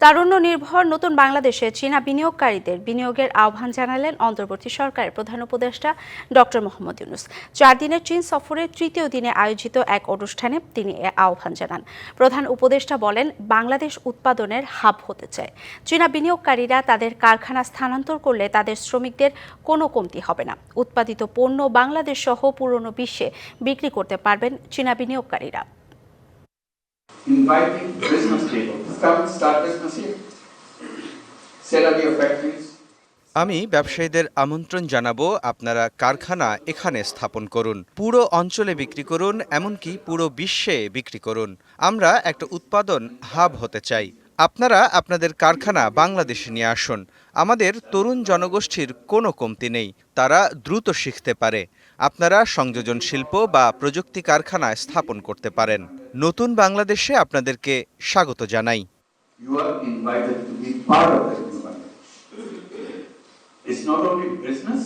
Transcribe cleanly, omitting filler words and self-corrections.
তারুণ্য নির্ভর নতুন বাংলাদেশে চীনা বিনিয়োগকারীদের বিনিয়োগের আহ্বান জানালেন অন্তর্বর্তী সরকারের প্রধান উপদেষ্টা ডক্টর মোহাম্মদ ইউনূস। 4 দিনের চীন সফরের তৃতীয় দিনে আয়োজিত এক অনুষ্ঠানে তিনি এ আহ্বান জানান। প্রধান উপদেষ্টা বলেন, বাংলাদেশ উৎপাদনের হাব হতে চায়। চীনা বিনিয়োগকারীরা তাদের কারখানা স্থানান্তর করলে তাদের শ্রমিকদের কোনো কমতি হবে না। উৎপাদিত পণ্য বাংলাদেশ সহ পুরনো বিশ্বে বিক্রি করতে পারবেন চীনা বিনিয়োগকারীরা। Inviting business people to come start business here. Set up your factories. আমি ব্যবসায়ীদের আমন্ত্রণ জানাবো, আপনারা কারখানা এখানে স্থাপন করুন, পুরো অঞ্চলে বিক্রি করুন, এমনকি পুরো বিশ্বে বিক্রি করুন। আমরা একটা উৎপাদন হাব হতে চাই। আপনারা আপনাদের কারখানা বাংলাদেশে নিয়ে আসুন। আমাদের তরুণ জনগোষ্ঠীর কোনো কমতি নেই, তারা দ্রুত শিখতে পারে। আপনারা সংযোজন শিল্প বা প্রযুক্তি কারখানা স্থাপন করতে পারেন। নতুন বাংলাদেশে আপনাদেরকে স্বাগত জানাই। You are invited to be part of that new Bangladesh. It's not only business,